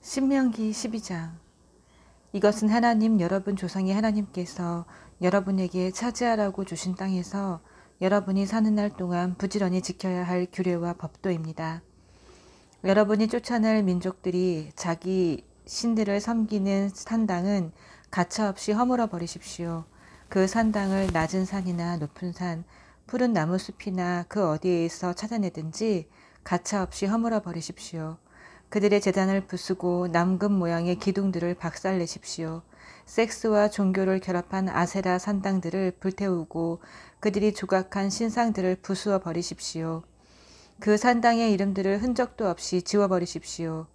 신명기 12장. 이것은 하나님 여러분 조상의 하나님께서 여러분에게 차지하라고 주신 땅에서 여러분이 사는 날 동안 부지런히 지켜야 할 규례와 법도입니다. 여러분이 쫓아낼 민족들이 자기 신들을 섬기는 산당은 가차없이 허물어 버리십시오. 그 산당을 낮은 산이나 높은 산, 푸른 나무숲이나 그 어디에서 찾아내든지 가차없이 허물어 버리십시오. 그들의 제단을 부수고 남금 모양의 기둥들을 박살내십시오. 섹스와 종교를 결합한 아세라 산당들을 불태우고 그들이 조각한 신상들을 부수어 버리십시오. 그 산당의 이름들을 흔적도 없이 지워버리십시오.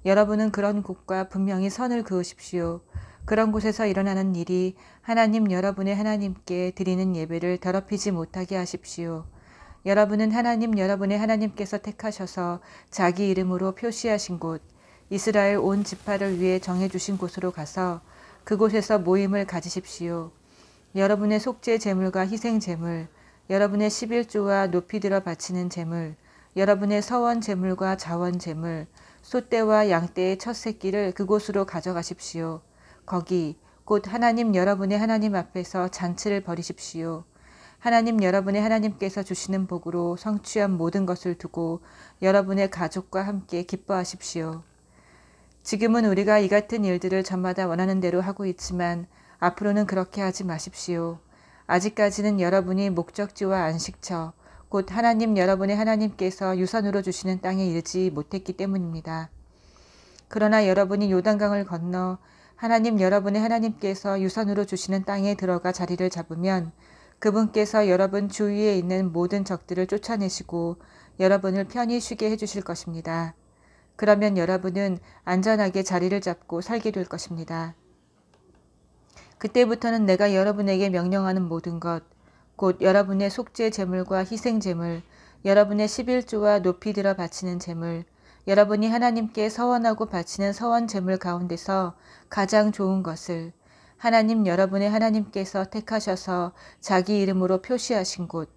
여러분은 그런 곳과 분명히 선을 그으십시오. 그런 곳에서 일어나는 일이 하나님 여러분의 하나님께 드리는 예배를 더럽히지 못하게 하십시오. 여러분은 하나님 여러분의 하나님께서 택하셔서 자기 이름으로 표시하신 곳, 이스라엘 온 지파를 위해 정해주신 곳으로 가서 그곳에서 모임을 가지십시오. 여러분의 속죄 제물과 희생 제물, 여러분의 11조와 높이 들어 바치는 제물, 여러분의 서원 제물과 자원 제물, 소떼와 양떼의 첫 새끼를 그곳으로 가져가십시오. 거기 곧 하나님 여러분의 하나님 앞에서 잔치를 벌이십시오. 하나님 여러분의 하나님께서 주시는 복으로 성취한 모든 것을 두고 여러분의 가족과 함께 기뻐하십시오. 지금은 우리가 이 같은 일들을 저마다 원하는 대로 하고 있지만 앞으로는 그렇게 하지 마십시오. 아직까지는 여러분이 목적지와 안식처, 곧 하나님 여러분의 하나님께서 유산으로 주시는 땅에 이르지 못했기 때문입니다. 그러나 여러분이 요단강을 건너 하나님 여러분의 하나님께서 유산으로 주시는 땅에 들어가 자리를 잡으면 그분께서 여러분 주위에 있는 모든 적들을 쫓아내시고 여러분을 편히 쉬게 해주실 것입니다. 그러면 여러분은 안전하게 자리를 잡고 살게 될 것입니다. 그때부터는 내가 여러분에게 명령하는 모든 것, 곧 여러분의 속죄 제물과 희생 제물, 여러분의 11조와 높이 들어 바치는 제물, 여러분이 하나님께 서원하고 바치는 서원 제물 가운데서 가장 좋은 것을 하나님 여러분의 하나님께서 택하셔서 자기 이름으로 표시하신 곳,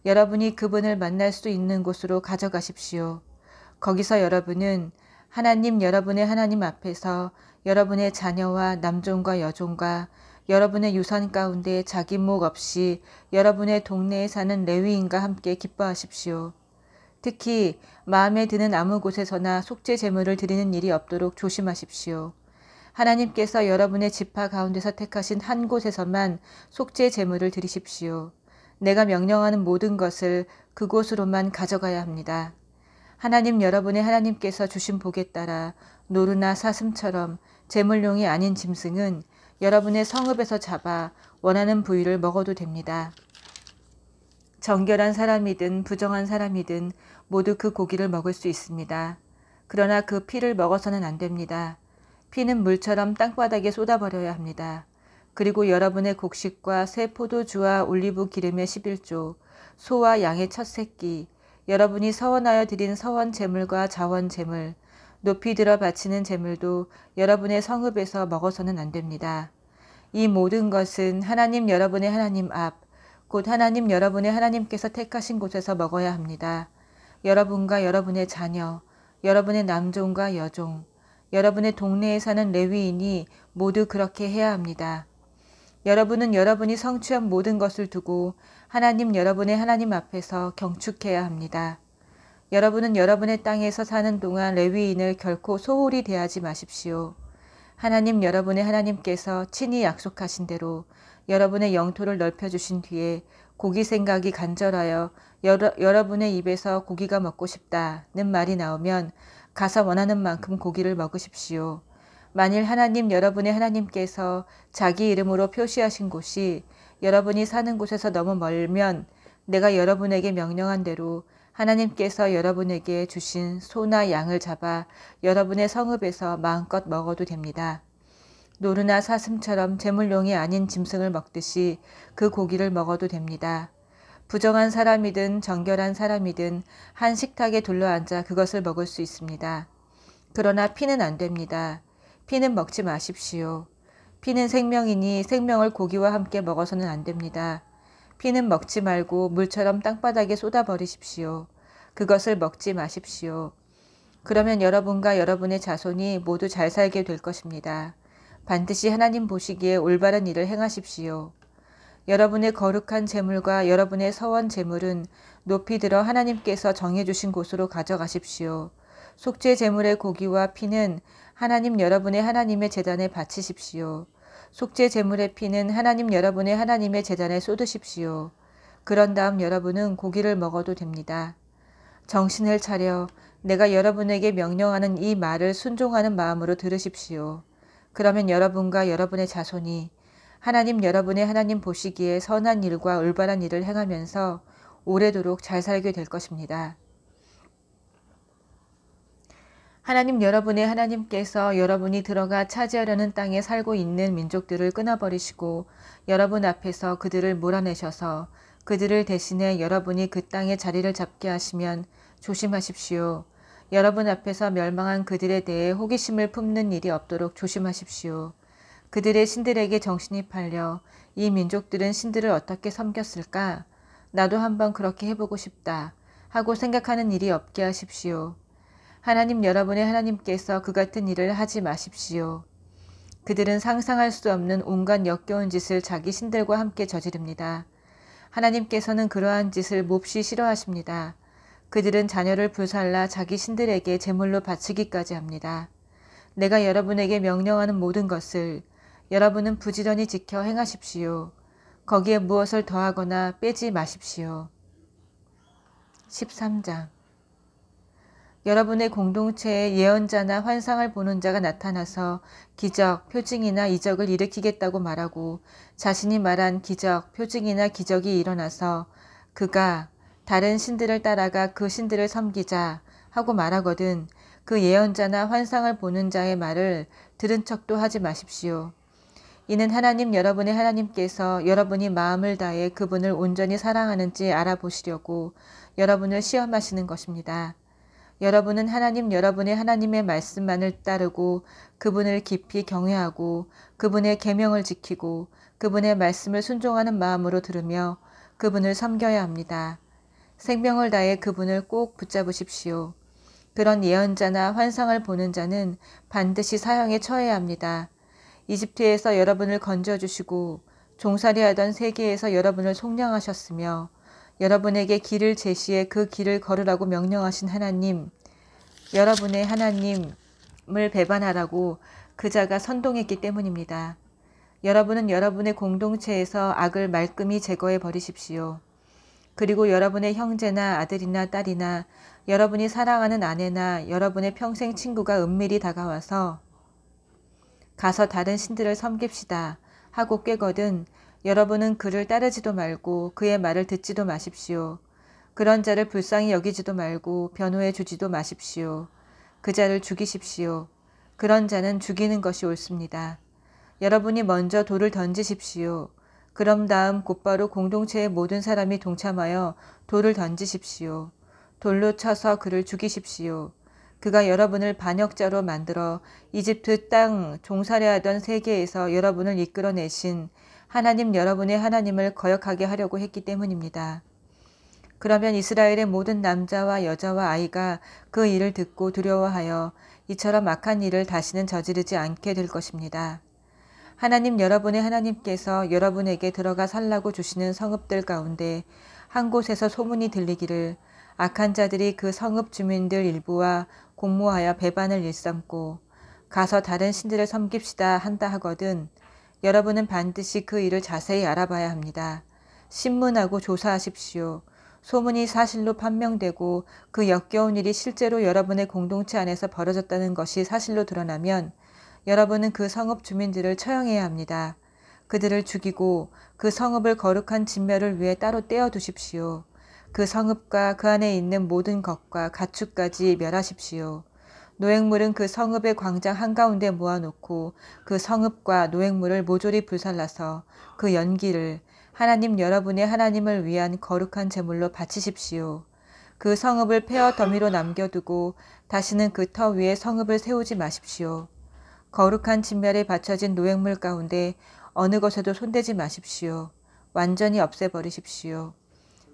여러분이 그분을 만날 수 있는 곳으로 가져가십시오. 거기서 여러분은 하나님 여러분의 하나님 앞에서 여러분의 자녀와 남종과 여종과 여러분의 유산 가운데 자기 목 없이 여러분의 동네에 사는 레위인과 함께 기뻐하십시오. 특히 마음에 드는 아무 곳에서나 속죄 제물을 드리는 일이 없도록 조심하십시오. 하나님께서 여러분의 지파 가운데서 택하신 한 곳에서만 속죄 제물을 드리십시오. 내가 명령하는 모든 것을 그곳으로만 가져가야 합니다. 하나님 여러분의 하나님께서 주신 복에 따라 노루나 사슴처럼 제물용이 아닌 짐승은 여러분의 성읍에서 잡아 원하는 부위를 먹어도 됩니다. 정결한 사람이든 부정한 사람이든 모두 그 고기를 먹을 수 있습니다. 그러나 그 피를 먹어서는 안 됩니다. 피는 물처럼 땅바닥에 쏟아버려야 합니다. 그리고 여러분의 곡식과 새 포도주와 올리브 기름의 11조, 소와 양의 첫 새끼, 여러분이 서원하여 드린 서원 제물과 자원 제물, 높이 들어 바치는 제물도 여러분의 성읍에서 먹어서는 안 됩니다. 이 모든 것은 하나님 여러분의 하나님 앞, 곧 하나님 여러분의 하나님께서 택하신 곳에서 먹어야 합니다. 여러분과 여러분의 자녀, 여러분의 남종과 여종, 여러분의 동네에 사는 레위인이 모두 그렇게 해야 합니다. 여러분은 여러분이 성취한 모든 것을 두고 하나님 여러분의 하나님 앞에서 경축해야 합니다. 여러분은 여러분의 땅에서 사는 동안 레위인을 결코 소홀히 대하지 마십시오. 하나님 여러분의 하나님께서 친히 약속하신 대로 여러분의 영토를 넓혀주신 뒤에 고기 생각이 간절하여 여러분의 입에서 고기가 먹고 싶다는 말이 나오면 가서 원하는 만큼 고기를 먹으십시오. 만일 하나님 여러분의 하나님께서 자기 이름으로 표시하신 곳이 여러분이 사는 곳에서 너무 멀면 내가 여러분에게 명령한 대로 하나님께서 여러분에게 주신 소나 양을 잡아 여러분의 성읍에서 마음껏 먹어도 됩니다. 노루나 사슴처럼 제물용이 아닌 짐승을 먹듯이 그 고기를 먹어도 됩니다. 부정한 사람이든 정결한 사람이든 한 식탁에 둘러앉아 그것을 먹을 수 있습니다. 그러나 피는 안 됩니다. 피는 먹지 마십시오. 피는 생명이니 생명을 고기와 함께 먹어서는 안 됩니다. 피는 먹지 말고 물처럼 땅바닥에 쏟아버리십시오. 그것을 먹지 마십시오. 그러면 여러분과 여러분의 자손이 모두 잘 살게 될 것입니다. 반드시 하나님 보시기에 올바른 일을 행하십시오. 여러분의 거룩한 재물과 여러분의 서원 재물은 높이 들어 하나님께서 정해주신 곳으로 가져가십시오. 속죄 재물의 고기와 피는 하나님 여러분의 하나님의 제단에 바치십시오. 속죄 재물의 피는 하나님 여러분의 하나님의 제단에 쏟으십시오. 그런 다음 여러분은 고기를 먹어도 됩니다. 정신을 차려 내가 여러분에게 명령하는 이 말을 순종하는 마음으로 들으십시오. 그러면 여러분과 여러분의 자손이 하나님 여러분의 하나님 보시기에 선한 일과 올바른 일을 행하면서 오래도록 잘 살게 될 것입니다. 하나님 여러분의 하나님께서 여러분이 들어가 차지하려는 땅에 살고 있는 민족들을 끊어버리시고 여러분 앞에서 그들을 몰아내셔서 그들을 대신해 여러분이 그 땅에 자리를 잡게 하시면 조심하십시오. 여러분 앞에서 멸망한 그들에 대해 호기심을 품는 일이 없도록 조심하십시오. 그들의 신들에게 정신이 팔려 이 민족들은 신들을 어떻게 섬겼을까? 나도 한번 그렇게 해보고 싶다 하고 생각하는 일이 없게 하십시오. 하나님 여러분의 하나님께서 그 같은 일을 하지 마십시오. 그들은 상상할 수 없는 온갖 역겨운 짓을 자기 신들과 함께 저지릅니다. 하나님께서는 그러한 짓을 몹시 싫어하십니다. 그들은 자녀를 불살라 자기 신들에게 제물로 바치기까지 합니다. 내가 여러분에게 명령하는 모든 것을 여러분은 부지런히 지켜 행하십시오. 거기에 무엇을 더하거나 빼지 마십시오. 13장 여러분의 공동체에 예언자나 환상을 보는 자가 나타나서 기적, 표징이나 이적을 일으키겠다고 말하고 자신이 말한 기적, 표징이나 기적이 일어나서 그가 다른 신들을 따라가 그 신들을 섬기자 하고 말하거든 그 예언자나 환상을 보는 자의 말을 들은 척도 하지 마십시오. 이는 하나님 여러분의 하나님께서 여러분이 마음을 다해 그분을 온전히 사랑하는지 알아보시려고 여러분을 시험하시는 것입니다. 여러분은 하나님 여러분의 하나님의 말씀만을 따르고 그분을 깊이 경외하고 그분의 계명을 지키고 그분의 말씀을 순종하는 마음으로 들으며 그분을 섬겨야 합니다. 생명을 다해 그분을 꼭 붙잡으십시오. 그런 예언자나 환상을 보는 자는 반드시 사형에 처해야 합니다. 이집트에서 여러분을 건져주시고 종살이하던 세계에서 여러분을 속량하셨으며 여러분에게 길을 제시해 그 길을 걸으라고 명령하신 하나님, 여러분의 하나님을 배반하라고 그자가 선동했기 때문입니다. 여러분은 여러분의 공동체에서 악을 말끔히 제거해 버리십시오. 그리고 여러분의 형제나 아들이나 딸이나 여러분이 사랑하는 아내나 여러분의 평생 친구가 은밀히 다가와서 가서 다른 신들을 섬깁시다 하고 꾀거든 여러분은 그를 따르지도 말고 그의 말을 듣지도 마십시오. 그런 자를 불쌍히 여기지도 말고 변호해 주지도 마십시오. 그 자를 죽이십시오. 그런 자는 죽이는 것이 옳습니다. 여러분이 먼저 돌을 던지십시오. 그럼 다음 곧바로 공동체의 모든 사람이 동참하여 돌을 던지십시오. 돌로 쳐서 그를 죽이십시오. 그가 여러분을 반역자로 만들어 이집트 땅 종살이하던 세계에서 여러분을 이끌어내신 하나님 여러분의 하나님을 거역하게 하려고 했기 때문입니다. 그러면 이스라엘의 모든 남자와 여자와 아이가 그 일을 듣고 두려워하여 이처럼 악한 일을 다시는 저지르지 않게 될 것입니다. 하나님 여러분의 하나님께서 여러분에게 들어가 살라고 주시는 성읍들 가운데 한 곳에서 소문이 들리기를 악한 자들이 그 성읍 주민들 일부와 공모하여 배반을 일삼고 가서 다른 신들을 섬깁시다 한다 하거든 여러분은 반드시 그 일을 자세히 알아봐야 합니다. 신문하고 조사하십시오. 소문이 사실로 판명되고 그 역겨운 일이 실제로 여러분의 공동체 안에서 벌어졌다는 것이 사실로 드러나면 여러분은 그 성읍 주민들을 처형해야 합니다. 그들을 죽이고 그 성읍을 거룩한 진멸을 위해 따로 떼어두십시오. 그 성읍과 그 안에 있는 모든 것과 가축까지 멸하십시오. 노획물은 그 성읍의 광장 한가운데 모아놓고 그 성읍과 노획물을 모조리 불살라서 그 연기를 하나님 여러분의 하나님을 위한 거룩한 제물로 바치십시오. 그 성읍을 폐허 더미로 남겨두고 다시는 그 터 위에 성읍을 세우지 마십시오. 거룩한 진멸에 바쳐진 노획물 가운데 어느 것에도 손대지 마십시오. 완전히 없애버리십시오.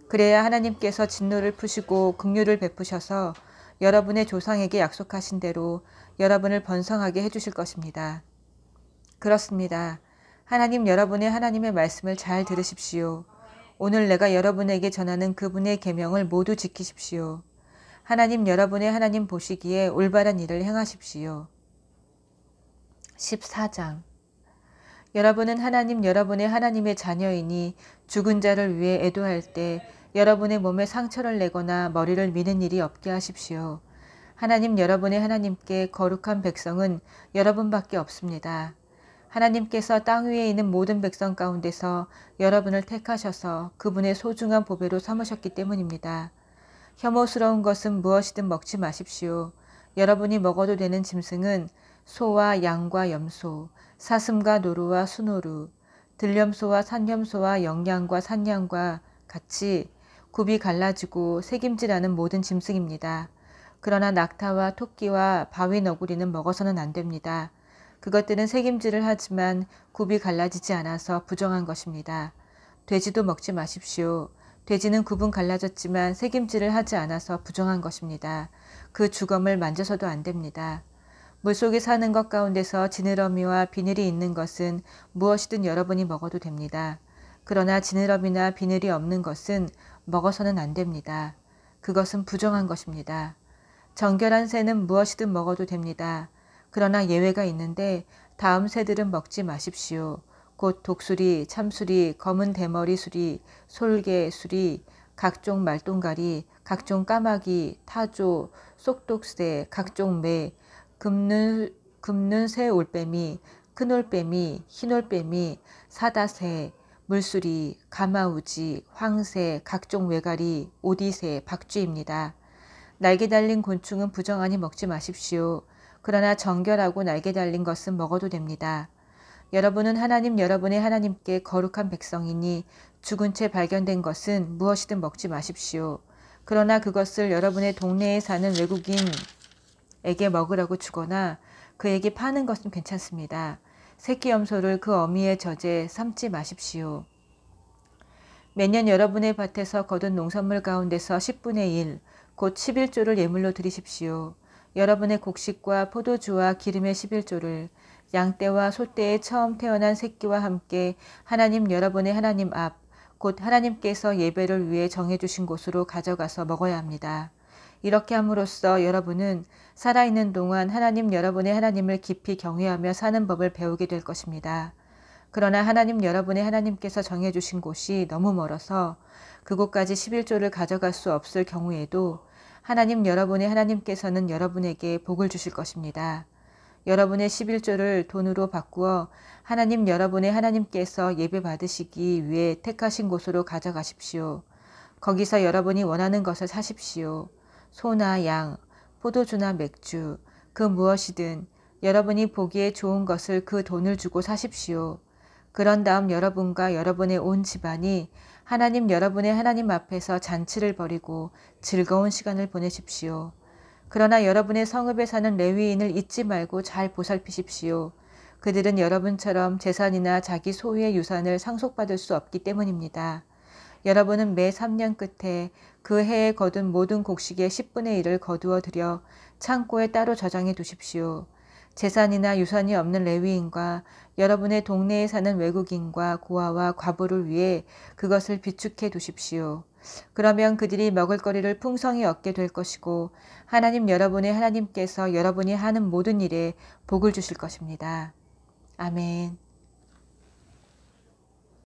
그래야 하나님께서 진노를 푸시고 긍휼을 베푸셔서 여러분의 조상에게 약속하신 대로 여러분을 번성하게 해주실 것입니다. 그렇습니다. 하나님 여러분의 하나님의 말씀을 잘 들으십시오. 오늘 내가 여러분에게 전하는 그분의 계명을 모두 지키십시오. 하나님 여러분의 하나님 보시기에 올바른 일을 행하십시오. 14장 여러분은 하나님 여러분의 하나님의 자녀이니 죽은 자를 위해 애도할 때 여러분의 몸에 상처를 내거나 머리를 미는 일이 없게 하십시오. 하나님 여러분의 하나님께 거룩한 백성은 여러분밖에 없습니다. 하나님께서 땅 위에 있는 모든 백성 가운데서 여러분을 택하셔서 그분의 소중한 보배로 삼으셨기 때문입니다. 혐오스러운 것은 무엇이든 먹지 마십시오. 여러분이 먹어도 되는 짐승은 소와 양과 염소, 사슴과 노루와 수노루, 들염소와 산염소와 영양과 산양과 같이 굽이 갈라지고 새김질하는 모든 짐승입니다. 그러나 낙타와 토끼와 바위 너구리는 먹어서는 안 됩니다. 그것들은 새김질을 하지만 굽이 갈라지지 않아서 부정한 것입니다. 돼지도 먹지 마십시오. 돼지는 굽은 갈라졌지만 새김질을 하지 않아서 부정한 것입니다. 그 주검을 만져서도 안 됩니다. 물속에 사는 것 가운데서 지느러미와 비늘이 있는 것은 무엇이든 여러분이 먹어도 됩니다. 그러나 지느러미나 비늘이 없는 것은 먹어서는 안 됩니다. 그것은 부정한 것입니다. 정결한 새는 무엇이든 먹어도 됩니다. 그러나 예외가 있는데 다음 새들은 먹지 마십시오. 곧 독수리, 참수리, 검은 대머리 수리, 솔개, 수리, 각종 말똥가리, 각종 까마귀, 타조, 쏙독새, 각종 매, 굽는 새 올빼미, 큰 올빼미, 흰 올빼미, 사다새, 물수리, 가마우지, 황새, 각종 외가리, 오디새, 박쥐입니다. 날개 달린 곤충은 부정하니 먹지 마십시오. 그러나 정결하고 날개 달린 것은 먹어도 됩니다. 여러분은 하나님 여러분의 하나님께 거룩한 백성이니 죽은 채 발견된 것은 무엇이든 먹지 마십시오. 그러나 그것을 여러분의 동네에 사는 외국인에게 먹으라고 주거나 그에게 파는 것은 괜찮습니다. 새끼 염소를 그 어미의 젖에 삶지 마십시오. 매년 여러분의 밭에서 거둔 농산물 가운데서 10분의 1, 곧 11조를 예물로 드리십시오. 여러분의 곡식과 포도주와 기름의 11조를 양떼와 소떼의 처음 태어난 새끼와 함께 하나님 여러분의 하나님 앞, 곧 하나님께서 예배를 위해 정해주신 곳으로 가져가서 먹어야 합니다. 이렇게 함으로써 여러분은 살아있는 동안 하나님 여러분의 하나님을 깊이 경외하며 사는 법을 배우게 될 것입니다. 그러나 하나님 여러분의 하나님께서 정해주신 곳이 너무 멀어서 그곳까지 11조를 가져갈 수 없을 경우에도 하나님 여러분의 하나님께서는 여러분에게 복을 주실 것입니다. 여러분의 11조를 돈으로 바꾸어 하나님 여러분의 하나님께서 예배 받으시기 위해 택하신 곳으로 가져가십시오. 거기서 여러분이 원하는 것을 사십시오. 소나 양, 포도주나 맥주, 그 무엇이든 여러분이 보기에 좋은 것을 그 돈을 주고 사십시오. 그런 다음 여러분과 여러분의 온 집안이 하나님 여러분의 하나님 앞에서 잔치를 벌이고 즐거운 시간을 보내십시오. 그러나 여러분의 성읍에 사는 레위인을 잊지 말고 잘 보살피십시오. 그들은 여러분처럼 재산이나 자기 소유의 유산을 상속받을 수 없기 때문입니다. 여러분은 매 3년 끝에 그 해에 거둔 모든 곡식의 10분의 1을 거두어 들여 창고에 따로 저장해 두십시오. 재산이나 유산이 없는 레위인과 여러분의 동네에 사는 외국인과 고아와 과부를 위해 그것을 비축해 두십시오. 그러면 그들이 먹을거리를 풍성히 얻게 될 것이고 하나님 여러분의 하나님께서 여러분이 하는 모든 일에 복을 주실 것입니다. 아멘.